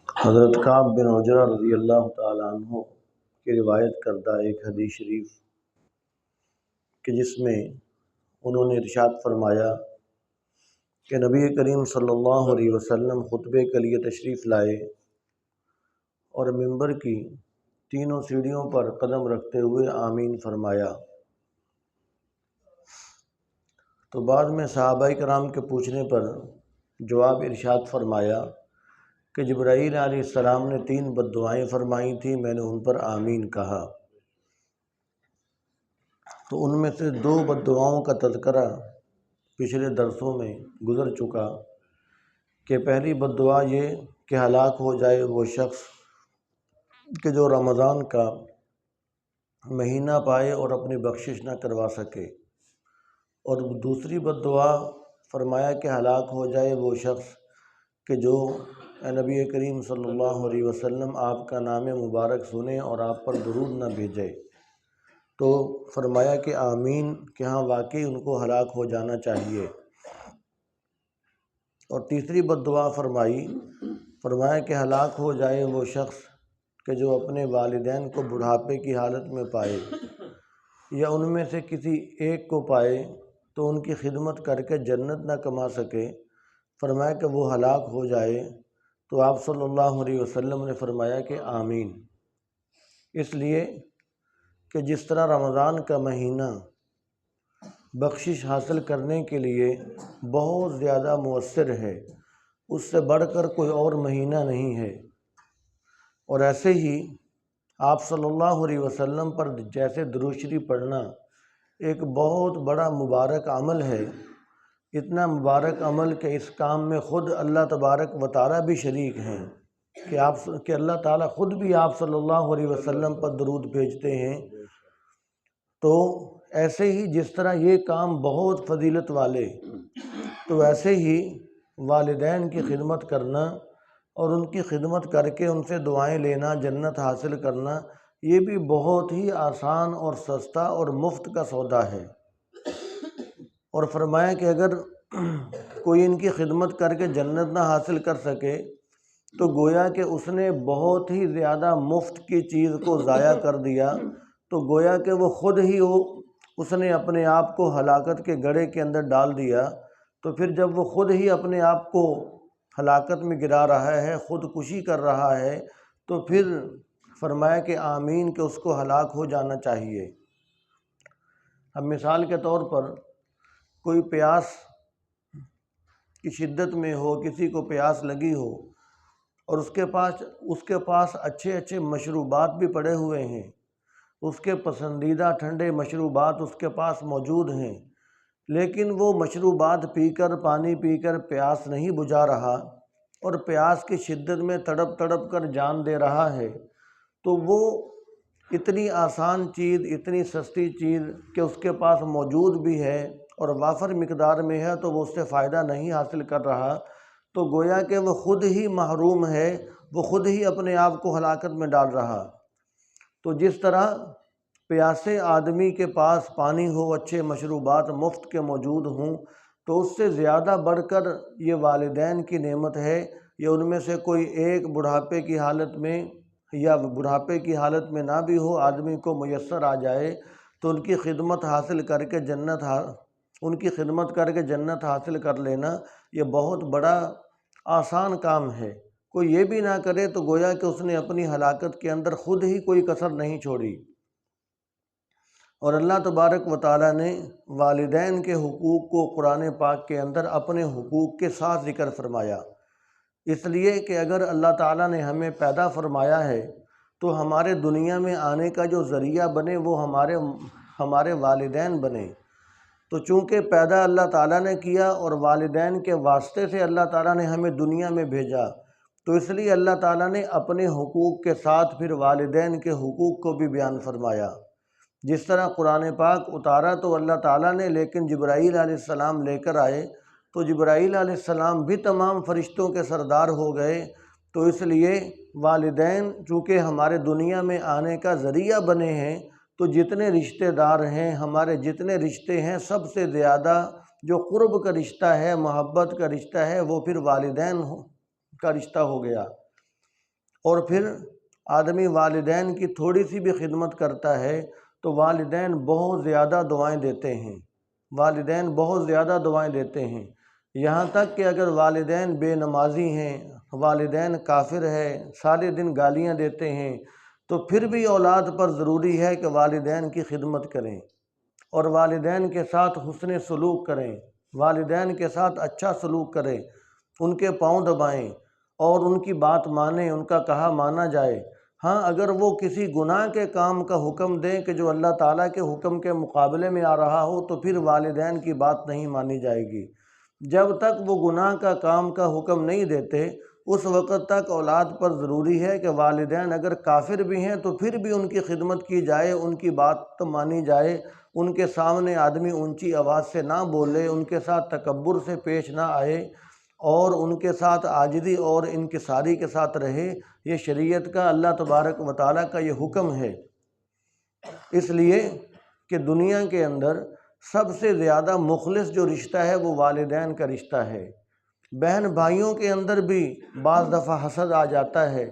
حضرت کعب بن عجرہ رضی اللہ تعالیٰ عنہ کی روایت کردہ ایک حدیث شریف کہ جس میں انہوں نے ارشاد فرمایا کہ نبی کریم صلی اللہ علیہ وسلم خطبے کے لیے تشریف لائے اور منبر کی تینوں سیڑھیوں پر قدم رکھتے ہوئے آمین فرمایا۔ تو بعد میں صحابہ کرام کے پوچھنے پر جواب ارشاد فرمایا کہ جبرائیل علیہ السلام نے 3 بد دعائیں فرمائی تھیں، میں نے ان پر آمین کہا۔ تو ان میں سے 2 بد دعاؤں کا تذکرہ پچھلے درسوں میں گزر چکا کہ پہلی بد دعا یہ کہ ہلاک ہو جائے وہ شخص کہ جو رمضان کا مہینہ پائے اور اپنی بخشش نہ کروا سکے، اور دوسری بد دعا فرمایا کہ ہلاک ہو جائے وہ شخص کہ جو اے نبی کریم صلی اللہ علیہ وسلم آپ کا نام مبارک سنے اور آپ پر درود نہ بھیجے۔ تو فرمایا کہ آمین، کہ ہاں واقعی ان کو ہلاک ہو جانا چاہیے۔ اور تیسری بد دعا فرمایا کہ ہلاک ہو جائے وہ شخص کہ جو اپنے والدین کو بڑھاپے کی حالت میں پائے یا ان میں سے کسی ایک کو پائے تو ان کی خدمت کر کے جنت نہ کما سکے، فرمایا کہ وہ ہلاک ہو جائے۔ تو آپ صلی اللہ علیہ وسلم نے فرمایا کہ آمین، اس لیے کہ جس طرح رمضان کا مہینہ بخشش حاصل کرنے کے لیے بہت زیادہ مؤثر ہے، اس سے بڑھ کر کوئی اور مہینہ نہیں ہے، اور ایسے ہی آپ صلی اللہ علیہ وسلم پر جیسے درود شریف پڑھنا ایک بہت بڑا مبارک عمل ہے، اتنا مبارک عمل کہ اس کام میں خود اللہ تبارک و تعالیٰ بھی شریک ہیں کہ اللہ تعالیٰ خود بھی آپ صلی اللہ علیہ وسلم پر درود بھیجتے ہیں۔ تو ایسے ہی جس طرح یہ کام بہت فضیلت والے، تو ایسے ہی والدین کی خدمت کرنا اور ان کی خدمت کر کے ان سے دعائیں لینا، جنت حاصل کرنا، یہ بھی بہت ہی آسان اور سستا اور مفت کا سودا ہے۔ اور فرمایا کہ اگر کوئی ان کی خدمت کر کے جنت نہ حاصل کر سکے تو گویا کہ اس نے بہت ہی زیادہ مفت کی چیز کو ضائع کر دیا، تو گویا کہ وہ خود ہی اس نے اپنے آپ کو ہلاکت کے گڑھے کے اندر ڈال دیا۔ تو پھر جب وہ خود ہی اپنے آپ کو ہلاکت میں گرا رہا ہے، خودکشی کر رہا ہے، تو پھر فرمایا کہ آمین، کہ اس کو ہلاک ہو جانا چاہیے۔ اب مثال کے طور پر کوئی پیاس کی شدت میں ہو، کسی کو پیاس لگی ہو اور اس کے پاس اچھے مشروبات بھی پڑے ہوئے ہیں، اس کے پسندیدہ ٹھنڈے مشروبات اس کے پاس موجود ہیں، لیکن وہ مشروبات پی کر، پانی پی کر پیاس نہیں بجھا رہا اور پیاس کی شدت میں تڑپ کر جان دے رہا ہے، تو وہ اتنی آسان چیز، اتنی سستی چیز کہ اس کے پاس موجود بھی ہے اور وافر مقدار میں ہے، تو وہ اس سے فائدہ نہیں حاصل کر رہا، تو گویا کہ وہ خود ہی محروم ہے، وہ خود ہی اپنے آپ کو ہلاکت میں ڈال رہا۔ تو جس طرح پیاسے آدمی کے پاس پانی ہو، اچھے مشروبات مفت کے موجود ہوں، تو اس سے زیادہ بڑھ کر یہ والدین کی نعمت ہے۔ یہ ان میں سے کوئی ایک بڑھاپے کی حالت میں یا بڑھاپے کی حالت میں نہ بھی ہو، آدمی کو میسر آ جائے تو ان کی خدمت حاصل کر کے جنت حاصل کر لینا، یہ بہت بڑا آسان کام ہے۔ کوئی یہ بھی نہ کرے تو گویا کہ اس نے اپنی ہلاکت کے اندر خود ہی کوئی کسر نہیں چھوڑی۔ اور اللہ تبارک و تعالیٰ نے والدین کے حقوق کو قرآن پاک کے اندر اپنے حقوق کے ساتھ ذکر فرمایا، اس لیے کہ اگر اللہ تعالیٰ نے ہمیں پیدا فرمایا ہے تو ہمارے دنیا میں آنے کا جو ذریعہ بنے وہ ہمارے والدین بنے۔ تو چونکہ پیدا اللہ تعالیٰ نے کیا اور والدین کے واسطے سے اللہ تعالیٰ نے ہمیں دنیا میں بھیجا، تو اس لیے اللہ تعالیٰ نے اپنے حقوق کے ساتھ پھر والدین کے حقوق کو بھی بیان فرمایا۔ جس طرح قرآن پاک اتارا تو اللہ تعالیٰ نے، لیکن جبرائیل علیہ السلام لے کر آئے، تو جبرائیل علیہ السلام بھی تمام فرشتوں کے سردار ہو گئے، تو اس لیے والدین چونکہ ہمارے دنیا میں آنے کا ذریعہ بنے ہیں، تو جتنے رشتہ دار ہیں، ہمارے جتنے رشتے ہیں، سب سے زیادہ جو قرب کا رشتہ ہے، محبت کا رشتہ ہے، وہ پھر والدین کا رشتہ ہو گیا۔ اور پھر آدمی والدین کی تھوڑی سی بھی خدمت کرتا ہے تو والدین بہت زیادہ دعائیں دیتے ہیں، والدین بہت زیادہ دعائیں دیتے ہیں، یہاں تک کہ اگر والدین بے نمازی ہیں، والدین کافر ہیں، سارے دن گالیاں دیتے ہیں، تو پھر بھی اولاد پر ضروری ہے کہ والدین کی خدمت کریں اور والدین کے ساتھ حسن سلوک کریں، والدین کے ساتھ اچھا سلوک کریں، ان کے پاؤں دبائیں اور ان کی بات مانیں، ان کا کہا مانا جائے۔ ہاں، اگر وہ کسی گناہ کے کام کا حکم دیں کہ جو اللہ تعالیٰ کے حکم کے مقابلے میں آ رہا ہو تو پھر والدین کی بات نہیں مانی جائے گی۔ جب تک وہ گناہ کا کام کا حکم نہیں دیتے اس وقت تک اولاد پر ضروری ہے کہ والدین اگر کافر بھی ہیں تو پھر بھی ان کی خدمت کی جائے، ان کی بات مانی جائے، ان کے سامنے آدمی اونچی آواز سے نہ بولے، ان کے ساتھ تکبر سے پیش نہ آئے اور ان کے ساتھ عاجزی اور انکساری کے ساتھ رہے۔ یہ شریعت کا، اللہ تبارک و تعالیٰ کا یہ حکم ہے، اس لیے کہ دنیا کے اندر سب سے زیادہ مخلص جو رشتہ ہے وہ والدین کا رشتہ ہے۔ بہن بھائیوں کے اندر بھی بعض دفعہ حسد آ جاتا ہے،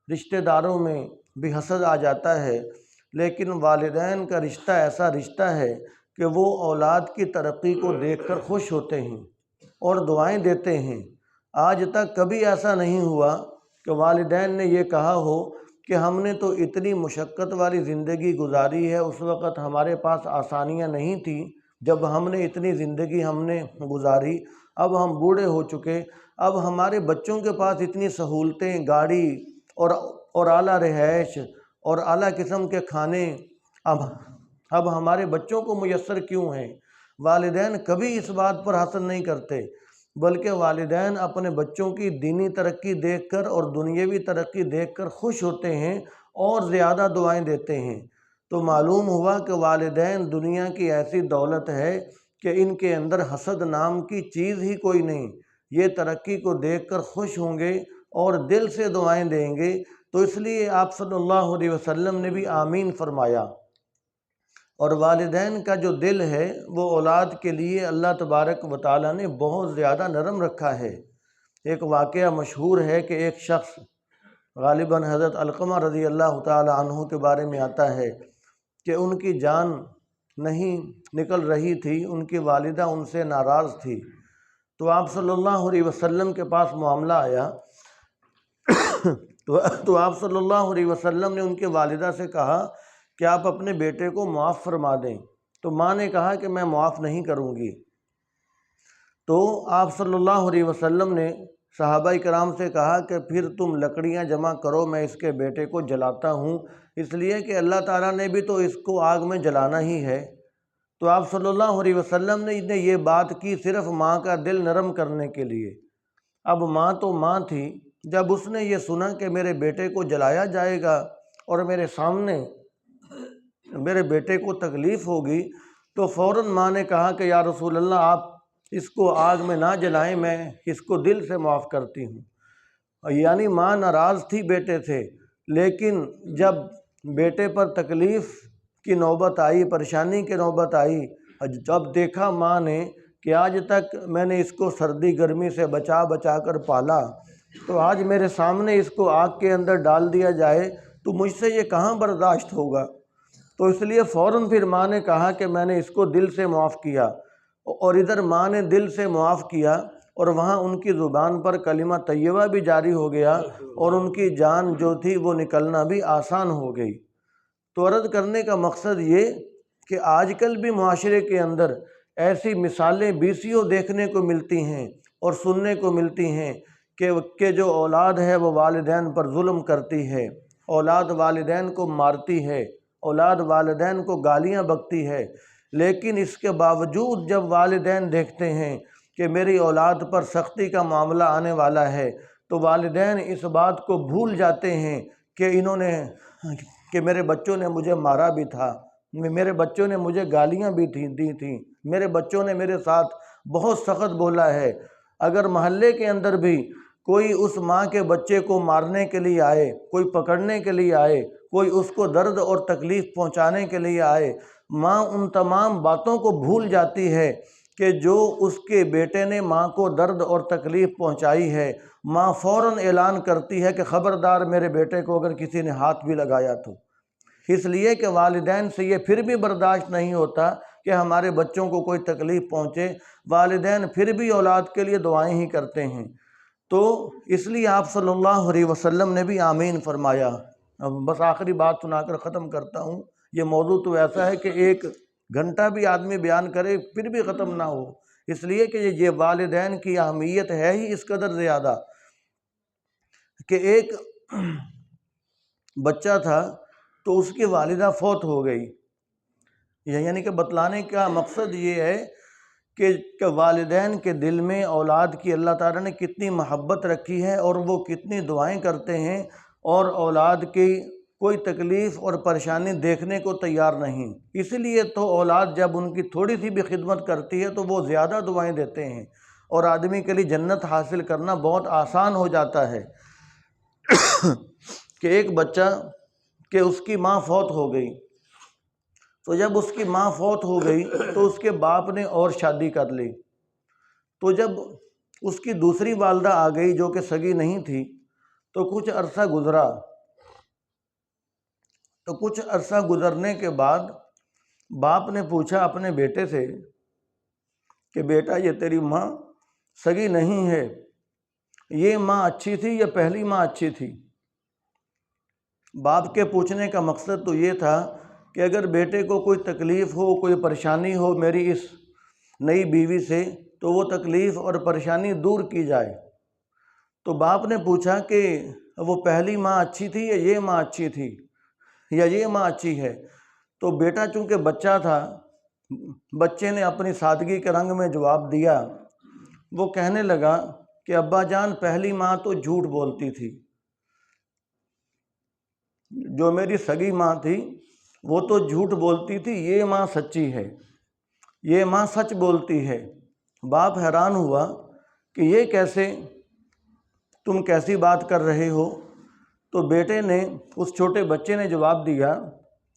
رشتہ داروں میں بھی حسد آ جاتا ہے، لیکن والدین کا رشتہ ایسا رشتہ ہے کہ وہ اولاد کی ترقی کو دیکھ کر خوش ہوتے ہیں اور دعائیں دیتے ہیں۔ آج تک کبھی ایسا نہیں ہوا کہ والدین نے یہ کہا ہو کہ ہم نے تو اتنی مشقت والی زندگی گزاری ہے، اس وقت ہمارے پاس آسانیاں نہیں تھیں، جب ہم نے اتنی زندگی ہم نے گزاری، اب ہم بوڑھے ہو چکے، اب ہمارے بچوں کے پاس اتنی سہولتیں، گاڑی اور اعلیٰ رہائش اور اعلیٰ قسم کے کھانے اب ہمارے بچوں کو میسر کیوں ہیں؟ والدین کبھی اس بات پر حسد نہیں کرتے، بلکہ والدین اپنے بچوں کی دینی ترقی دیکھ کر اور دنیاوی ترقی دیکھ کر خوش ہوتے ہیں اور زیادہ دعائیں دیتے ہیں۔ تو معلوم ہوا کہ والدین دنیا کی ایسی دولت ہے کہ ان کے اندر حسد نام کی چیز ہی کوئی نہیں۔ یہ ترقی کو دیکھ کر خوش ہوں گے اور دل سے دعائیں دیں گے، تو اس لیے آپ صلی اللہ علیہ وسلم نے بھی آمین فرمایا۔ اور والدین کا جو دل ہے وہ اولاد کے لیے اللہ تبارک و تعالیٰ نے بہت زیادہ نرم رکھا ہے۔ ایک واقعہ مشہور ہے کہ ایک شخص، غالباً حضرت علقمہ رضی اللہ تعالیٰ عنہ کے بارے میں آتا ہے کہ ان کی جان نہیں نکل رہی تھی، ان کی والدہ ان سے ناراض تھی، تو آپ صلی اللہ علیہ وسلم کے پاس معاملہ آیا تو آپ صلی اللہ علیہ وسلم نے ان کے والدہ سے کہا کہ آپ اپنے بیٹے کو معاف فرما دیں، تو ماں نے کہا کہ میں معاف نہیں کروں گی۔ تو آپ صلی اللہ علیہ وسلم نے صحابہ کرام سے کہا کہ پھر تم لکڑیاں جمع کرو، میں اس کے بیٹے کو جلاتا ہوں، اس لیے کہ اللہ تعالیٰ نے بھی تو اس کو آگ میں جلانا ہی ہے۔ تو آپ صلی اللہ علیہ وسلم نے یہ بات کی صرف ماں کا دل نرم کرنے کے لیے۔ اب ماں تو ماں تھی، جب اس نے یہ سنا کہ میرے بیٹے کو جلایا جائے گا اور میرے سامنے میرے بیٹے کو تکلیف ہوگی، تو فوراً ماں نے کہا کہ یا رسول اللہ آپ اس کو آگ میں نہ جلائیں، میں اس کو دل سے معاف کرتی ہوں۔ یعنی ماں ناراض تھی بیٹے سے، لیکن جب بیٹے پر تکلیف کی نوبت آئی، پریشانی کی نوبت آئی، جب دیکھا ماں نے کہ آج تک میں نے اس کو سردی گرمی سے بچا بچا کر پالا، تو آج میرے سامنے اس کو آگ کے اندر ڈال دیا جائے تو مجھ سے یہ کہاں برداشت ہوگا۔ تو اس لیے فوراً پھر ماں نے کہا کہ میں نے اس کو دل سے معاف کیا، اور ادھر ماں نے دل سے معاف کیا اور وہاں ان کی زبان پر کلمہ طیبہ بھی جاری ہو گیا اور ان کی جان جو تھی وہ نکلنا بھی آسان ہو گئی۔ تو عرض کرنے کا مقصد یہ کہ آج کل بھی معاشرے کے اندر ایسی مثالیں بیسیوں دیکھنے کو ملتی ہیں اور سننے کو ملتی ہیں کہ جو اولاد ہے وہ والدین پر ظلم کرتی ہے، اولاد والدین کو مارتی ہے، اولاد والدین کو گالیاں بکتی ہے، لیکن اس کے باوجود جب والدین دیکھتے ہیں کہ میری اولاد پر سختی کا معاملہ آنے والا ہے تو والدین اس بات کو بھول جاتے ہیں کہ میرے بچوں نے مجھے مارا بھی تھا، میرے بچوں نے مجھے گالیاں بھی دی تھیں، میرے بچوں نے میرے ساتھ بہت سخت بولا ہے۔ اگر محلے کے اندر بھی کوئی اس ماں کے بچے کو مارنے کے لیے آئے، کوئی پکڑنے کے لیے آئے، کوئی اس کو درد اور تکلیف پہنچانے کے لیے آئے، ماں ان تمام باتوں کو بھول جاتی ہے کہ جو اس کے بیٹے نے ماں کو درد اور تکلیف پہنچائی ہے، ماں فوراً اعلان کرتی ہے کہ خبردار میرے بیٹے کو اگر کسی نے ہاتھ بھی لگایا تو، اس لیے کہ والدین سے یہ پھر بھی برداشت نہیں ہوتا کہ ہمارے بچوں کو کوئی تکلیف پہنچے، والدین پھر بھی اولاد کے لیے دعائیں ہی کرتے ہیں۔ تو اس لیے آپ صلی اللہ علیہ وسلم نے بھی آمین فرمایا۔ اب بس آخری بات سنا کر ختم کرتا ہوں۔ یہ موضوع تو ایسا ہے کہ 1 گھنٹہ بھی آدمی بیان کرے پھر بھی ختم نہ ہو، اس لیے کہ یہ والدین کی اہمیت ہے ہی اس قدر زیادہ کہ ایک بچہ تھا تو اس کی والدہ فوت ہو گئی، یعنی کہ بتلانے کا مقصد یہ ہے کہ والدین کے دل میں اولاد کی اللہ تعالیٰ نے کتنی محبت رکھی ہے اور وہ کتنی دعائیں کرتے ہیں، اور اولاد کی کوئی تکلیف اور پریشانی دیکھنے کو تیار نہیں۔ اسی لیے تو اولاد جب ان کی تھوڑی سی بھی خدمت کرتی ہے تو وہ زیادہ دعائیں دیتے ہیں، اور آدمی کے لیے جنت حاصل کرنا بہت آسان ہو جاتا ہے۔ کہ ایک بچہ کہ اس کی ماں فوت ہو گئی، تو جب اس کی ماں فوت ہو گئی تو اس کے باپ نے اور شادی کر لی، تو جب اس کی دوسری والدہ آ گئی جو کہ سگی نہیں تھی، تو کچھ عرصہ گزرا، تو کچھ عرصہ گزرنے کے بعد باپ نے پوچھا اپنے بیٹے سے کہ بیٹا یہ تیری ماں سگی نہیں ہے، یہ ماں اچھی تھی یا پہلی ماں اچھی تھی؟ باپ کے پوچھنے کا مقصد تو یہ تھا کہ اگر بیٹے کو کوئی تکلیف ہو، کوئی پریشانی ہو میری اس نئی بیوی سے، تو وہ تکلیف اور پریشانی دور کی جائے۔ تو باپ نے پوچھا کہ وہ پہلی ماں اچھی تھی یا یہ ماں اچھی تھی یا یہ ماں اچھی ہے؟ تو بیٹا چونکہ بچہ تھا، بچے نے اپنی سادگی کے رنگ میں جواب دیا، وہ کہنے لگا کہ ابا جان پہلی ماں تو جھوٹ بولتی تھی، جو میری سگی ماں تھی وہ تو جھوٹ بولتی تھی، یہ ماں سچی ہے، یہ ماں سچ بولتی ہے۔ باپ حیران ہوا کہ یہ کیسے، تم کیسی بات کر رہے ہو؟ تو بیٹے نے، اس چھوٹے بچے نے جواب دیا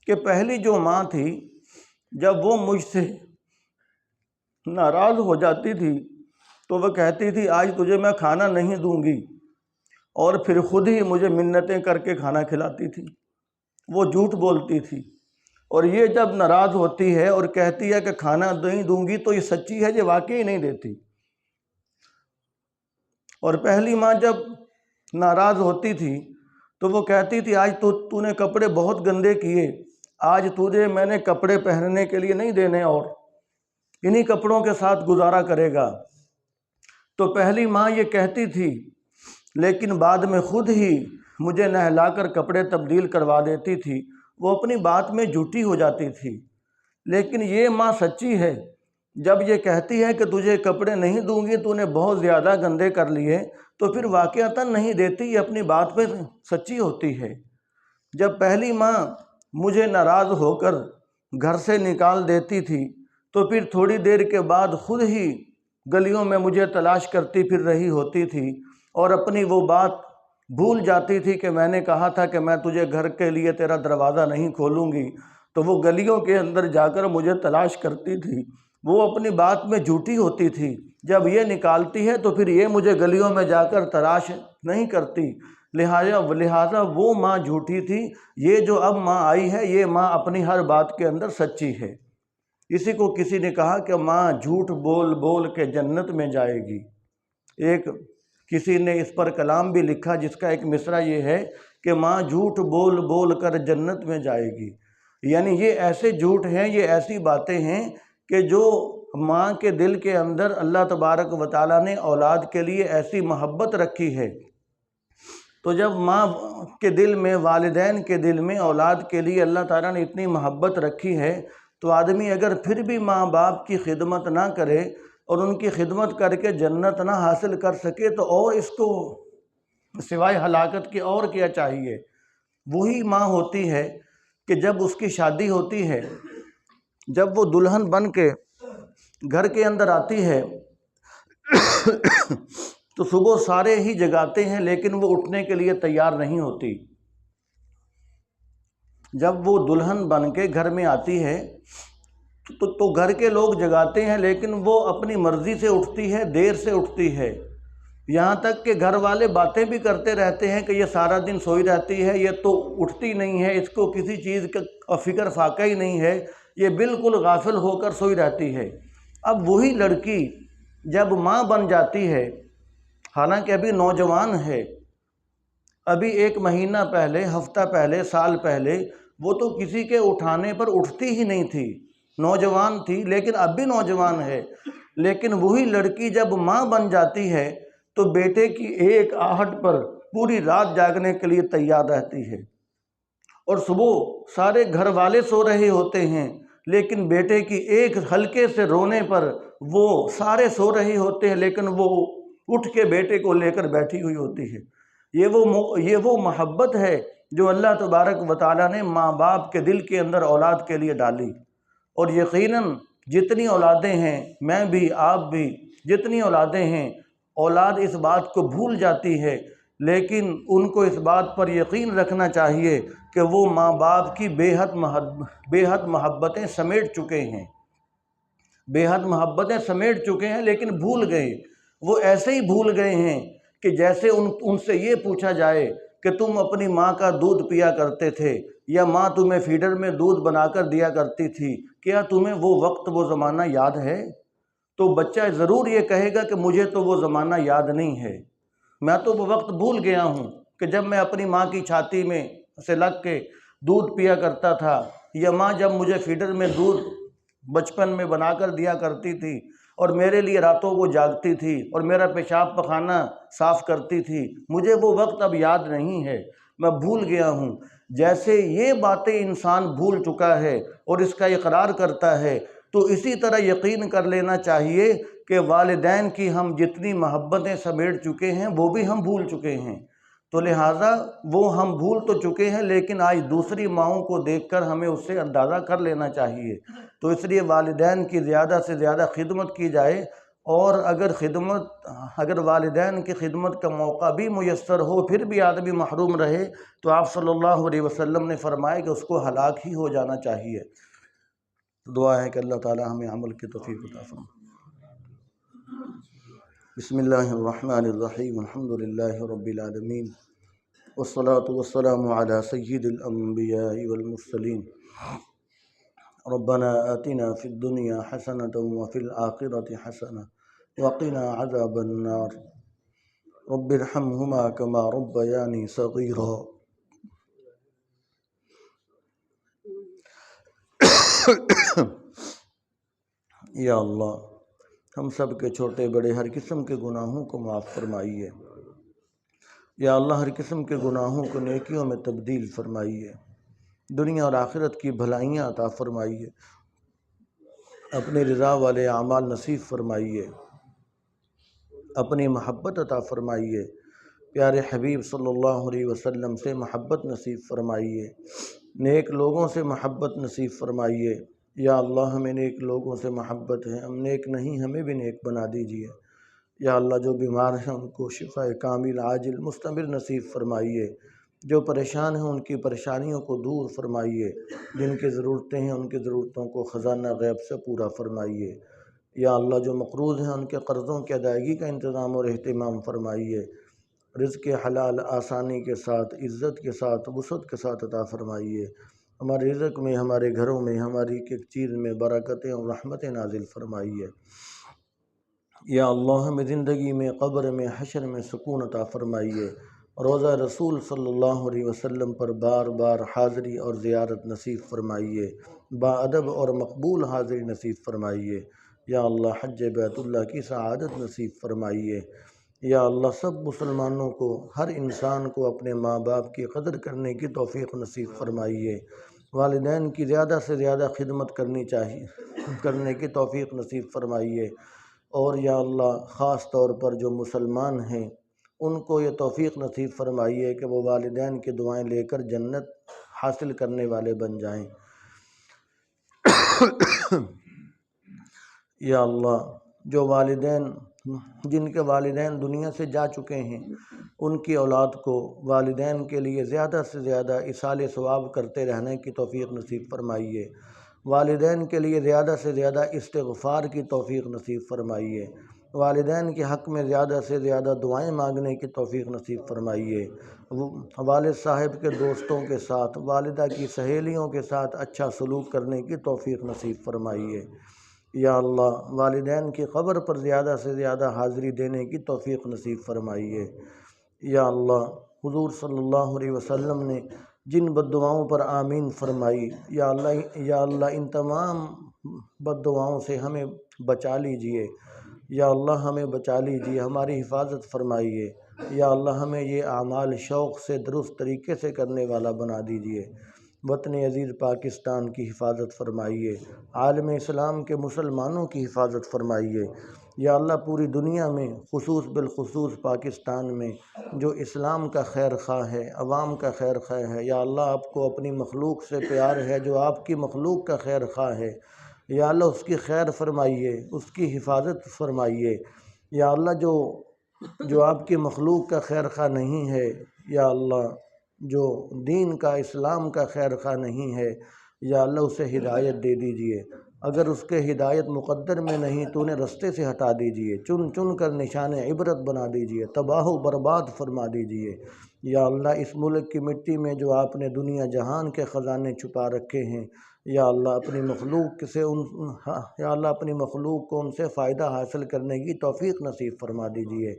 کہ پہلی جو ماں تھی جب وہ مجھ سے ناراض ہو جاتی تھی تو وہ کہتی تھی آج تجھے میں کھانا نہیں دوں گی، اور پھر خود ہی مجھے منتیں کر کے کھانا کھلاتی تھی، وہ جھوٹ بولتی تھی۔ اور یہ جب ناراض ہوتی ہے اور کہتی ہے کہ کھانا نہیں دوں گی تو یہ سچی ہے، یہ واقعی نہیں دیتی۔ اور پہلی ماں جب ناراض ہوتی تھی تو وہ کہتی تھی آج تو نے کپڑے بہت گندے کیے، آج تجھے میں نے کپڑے پہننے کے لیے نہیں دینے، اور انہی کپڑوں کے ساتھ گزارا کرے گا۔ تو پہلی ماں یہ کہتی تھی، لیکن بعد میں خود ہی مجھے نہلا کر کپڑے تبدیل کروا دیتی تھی، وہ اپنی بات میں جھوٹی ہو جاتی تھی۔ لیکن یہ ماں سچی ہے، جب یہ کہتی ہے کہ تجھے کپڑے نہیں دوں گی، تو نے بہت زیادہ گندے کر لیے، تو پھر واقعتاً نہیں دیتی، یہ اپنی بات پہ سچی ہوتی ہے۔ جب پہلی ماں مجھے ناراض ہو کر گھر سے نکال دیتی تھی تو پھر تھوڑی دیر کے بعد خود ہی گلیوں میں مجھے تلاش کرتی پھر رہی ہوتی تھی، اور اپنی وہ بات بھول جاتی تھی کہ میں نے کہا تھا کہ میں تجھے گھر کے لیے تیرا دروازہ نہیں کھولوں گی، تو وہ گلیوں کے اندر جا کر مجھے تلاش کرتی تھی، وہ اپنی بات میں جھوٹی ہوتی تھی۔ جب یہ نکالتی ہے تو پھر یہ مجھے گلیوں میں جا کر تلاش نہیں کرتی، لہٰذا وہ ماں جھوٹی تھی۔ یہ جو اب ماں آئی ہے، یہ ماں اپنی ہر بات کے اندر سچی ہے۔ اسی کو کسی نے کہا کہ ماں جھوٹ بول بول کے جنت میں جائے گی۔ ایک کسی نے اس پر کلام بھی لکھا جس کا ایک مصرع یہ ہے کہ ماں جھوٹ بول بول کر جنت میں جائے گی، یعنی یہ ایسے جھوٹ ہیں، یہ ایسی باتیں ہیں کہ جو ماں کے دل کے اندر اللہ تبارک و تعالیٰ نے اولاد کے لیے ایسی محبت رکھی ہے۔ تو جب ماں کے دل میں، والدین کے دل میں اولاد کے لیے اللہ تعالیٰ نے اتنی محبت رکھی ہے، تو آدمی اگر پھر بھی ماں باپ کی خدمت نہ کرے اور ان کی خدمت کر کے جنت نہ حاصل کر سکے تو اور اس کو سوائے ہلاکت کے اور کیا چاہیے؟ وہی ماں ہوتی ہے کہ جب اس کی شادی ہوتی ہے، جب وہ دلہن بن کے گھر کے اندر آتی ہے تو صبح سارے ہی جگاتے ہیں لیکن وہ اٹھنے کے لیے تیار نہیں ہوتی۔ جب وہ دلہن بن کے گھر میں آتی ہے تو گھر کے لوگ جگاتے ہیں، لیکن وہ اپنی مرضی سے اٹھتی ہے، دیر سے اٹھتی ہے، یہاں تک کہ گھر والے باتیں بھی کرتے رہتے ہیں کہ یہ سارا دن سوئی رہتی ہے، یہ تو اٹھتی نہیں ہے، اس کو کسی چیز کا فکر فاقہ ہی نہیں ہے، یہ بالکل غافل ہو کر سوئی رہتی ہے۔ اب وہی لڑکی جب ماں بن جاتی ہے، حالانکہ ابھی نوجوان ہے، ابھی 1 مہینہ پہلے، ہفتہ پہلے، سال پہلے وہ تو کسی کے اٹھانے پر اٹھتی ہی نہیں تھی، نوجوان تھی، لیکن اب بھی نوجوان ہے، لیکن وہی لڑکی جب ماں بن جاتی ہے تو بیٹے کی ایک آہٹ پر پوری رات جاگنے کے لیے تیار رہتی ہے، اور صبح سارے گھر والے سو رہے ہوتے ہیں، لیکن بیٹے کی ایک ہلکے سے رونے پر وہ سارے سو رہے ہوتے ہیں، لیکن وہ اٹھ کے بیٹے کو لے کر بیٹھی ہوئی ہوتی ہے۔ یہ وہ محبت ہے جو اللہ تبارک و تعالیٰ نے ماں باپ کے دل کے اندر اولاد کے لیے ڈالی، اور یقیناً جتنی اولادیں ہیں، میں بھی، آپ بھی، جتنی اولادیں ہیں، اولاد اس بات کو بھول جاتی ہے، لیکن ان کو اس بات پر یقین رکھنا چاہیے کہ وہ ماں باپ کی بے حد محبتیں سمیٹ چکے ہیں، بے حد محبتیں سمیٹ چکے ہیں، لیکن بھول گئے۔ وہ ایسے ہی بھول گئے ہیں کہ جیسے ان سے یہ پوچھا جائے کہ تم اپنی ماں کا دودھ پیا کرتے تھے، یا ماں تمہیں فیڈر میں دودھ بنا کر دیا کرتی تھی، کیا تمہیں وہ وقت، وہ زمانہ یاد ہے؟ تو بچہ ضرور یہ کہے گا کہ مجھے تو وہ زمانہ یاد نہیں ہے، میں تو وہ وقت بھول گیا ہوں کہ جب میں اپنی ماں کی چھاتی میں سے لگ کے دودھ پیا کرتا تھا، یا ماں جب مجھے فیڈر میں دودھ بچپن میں بنا کر دیا کرتی تھی، اور میرے لیے راتوں کو جاگتی تھی، اور میرا پیشاب پخانہ صاف کرتی تھی، مجھے وہ وقت اب یاد نہیں ہے، میں بھول گیا ہوں۔ جیسے یہ باتیں انسان بھول چکا ہے اور اس کا اقرار کرتا ہے، تو اسی طرح یقین کر لینا چاہیے کہ والدین کی ہم جتنی محبتیں سمیٹ چکے ہیں وہ بھی ہم بھول چکے ہیں، تو لہٰذا وہ ہم بھول تو چکے ہیں، لیکن آج دوسری ماؤں کو دیکھ کر ہمیں اس سے اندازہ کر لینا چاہیے۔ تو اس لیے والدین کی زیادہ سے زیادہ خدمت کی جائے، اور اگر والدین کی خدمت کا موقع بھی میسر ہو پھر بھی آدمی محروم رہے، تو آپ صلی اللہ علیہ وسلم نے فرمایا کہ اس کو ہلاک ہی ہو جانا چاہیے۔ دعا ہے کہ اللہ تعالی ہمیں عمل کی توفیق عطا فرمائے۔ بسم اللہ الرحمن الرحیم، الحمد للہ رب العالمین، والصلاة والسلام علی سید الانبیاء والمرسلین۔ ربنا آتنا فی الدنیا حسنۃ وفی الآخرۃ حسنۃ وقنا عذاب النار، رب ارحمہما کما ربیانی صغیرا۔ یا اللہ، ہم سب کے چھوٹے بڑے ہر قسم کے گناہوں کو معاف فرمائیے۔ یا اللہ، ہر قسم کے گناہوں کو نیکیوں میں تبدیل فرمائیے، دنیا اور آخرت کی بھلائیاں عطا فرمائیے، اپنی رضا والے اعمال نصیب فرمائیے، اپنی محبت عطا فرمائیے، پیارے حبیب صلی اللہ علیہ وسلم سے محبت نصیب فرمائیے، نیک لوگوں سے محبت نصیب فرمائیے۔ یا اللہ، ہمیں نیک لوگوں سے محبت ہے، ہم نیک نہیں، ہمیں بھی نیک بنا دیجیے۔ یا اللہ، جو بیمار ہیں ان کو شفا کامل عاجل مستمر نصیب فرمائیے، جو پریشان ہیں ان کی پریشانیوں کو دور فرمائیے، جن کی ضرورتیں ہیں ان کی ضرورتوں کو خزانہ غیب سے پورا فرمائیے۔ یا اللہ، جو مقروض ہیں ان کے قرضوں کی ادائیگی کا انتظام اور اہتمام فرمائیے، رزق حلال آسانی کے ساتھ، عزت کے ساتھ، وسعت کے ساتھ عطا فرمائیے۔ ہمارے رزق میں، ہمارے گھروں میں، ہماری ایک ایک چیز میں برکتیں اور رحمتیں نازل فرمائیے۔ یا اللہ، ہمیں زندگی میں، قبر میں، حشر میں سکون عطا فرمائیے، روضہ رسول صلی اللہ علیہ وسلم پر بار بار حاضری اور زیارت نصیب فرمائیے، باادب اور مقبول حاضری نصیب فرمائیے۔ یا اللہ، حج بیت اللہ کی سعادت نصیب فرمائیے۔ یا اللہ، سب مسلمانوں کو، ہر انسان کو اپنے ماں باپ کی قدر کرنے کی توفیق نصیب فرمائیے، والدین کی زیادہ سے زیادہ خدمت کرنے کی توفیق نصیب فرمائیے، اور یا اللہ، خاص طور پر جو مسلمان ہیں ان کو یہ توفیق نصیب فرمائیے کہ وہ والدین کی دعائیں لے کر جنت حاصل کرنے والے بن جائیں۔ یا اللہ، جو جن کے والدین دنیا سے جا چکے ہیں، ان کی اولاد کو والدین کے لیے زیادہ سے زیادہ ایصال ثواب کرتے رہنے کی توفیق نصیب فرمائیے، والدین کے لیے زیادہ سے زیادہ استغفار کی توفیق نصیب فرمائیے، والدین کے حق میں زیادہ سے زیادہ دعائیں مانگنے کی توفیق نصیب فرمائیے، والد صاحب کے دوستوں کے ساتھ، والدہ کی سہیلیوں کے ساتھ اچھا سلوک کرنے کی توفیق نصیب فرمائیے۔ یا اللہ والدین کی قبر پر زیادہ سے زیادہ حاضری دینے کی توفیق نصیب فرمائیے۔ یا اللہ حضور صلی اللہ علیہ وسلم نے جن بد دعاؤں پر آمین فرمائی، یا اللہ ان تمام بد دعاؤں سے ہمیں بچا لیجئے، یا اللہ ہمیں بچا لیجئے، ہماری حفاظت فرمائیے، یا اللہ ہمیں یہ اعمال شوق سے درست طریقے سے کرنے والا بنا دیجئے۔ وطن عزیز پاکستان کی حفاظت فرمائیے، عالم اسلام کے مسلمانوں کی حفاظت فرمائیے۔ یا اللہ پوری دنیا میں خصوص بالخصوص پاکستان میں جو اسلام کا خیر خواہ ہے، عوام کا خیر خواہ ہے، یا اللہ آپ کو اپنی مخلوق سے پیار ہے، جو آپ کی مخلوق کا خیر خواہ ہے، یا اللہ اس کی خیر فرمائیے، اس کی حفاظت فرمائیے۔ یا اللہ جو آپ کی مخلوق کا خیر خواہ نہیں ہے، یا اللہ جو دین کا اسلام کا خیر خواہ نہیں ہے، یا اللہ اسے ہدایت دے دیجئے، اگر اس کے ہدایت مقدر میں نہیں تو انہیں رستے سے ہٹا دیجئے، چن چن کر نشان عبرت بنا دیجئے، تباہ و برباد فرما دیجئے۔ یا اللہ اس ملک کی مٹی میں جو آپ نے دنیا جہان کے خزانے چھپا رکھے ہیں، یا اللہ اپنی مخلوق سے یا اللہ اپنی مخلوق کو ان سے فائدہ حاصل کرنے کی توفیق نصیب فرما دیجئے۔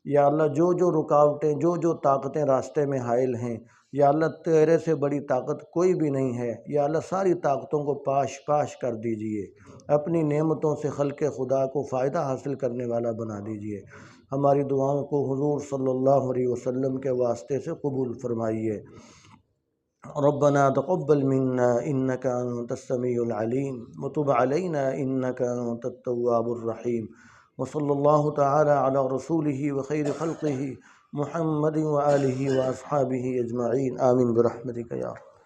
یا اللہ جو رکاوٹیں، جو طاقتیں راستے میں حائل ہیں، یا اللہ تیرے سے بڑی طاقت کوئی بھی نہیں ہے، یا اللہ ساری طاقتوں کو پاش کر دیجئے، اپنی نعمتوں سے خلق خدا کو فائدہ حاصل کرنے والا بنا دیجئے۔ ہماری دعاؤں کو حضور صلی اللہ علیہ وسلم کے واسطے سے قبول فرمائیے۔ ربنا تقبل منا انك انت السميع العليم وتب علينا انك انت التواب الرحيم، وصلى الله تعالى على رسوله وخير خلقه محمد وآله وأصحابه أجمعين، آمين برحمتك يا رب۔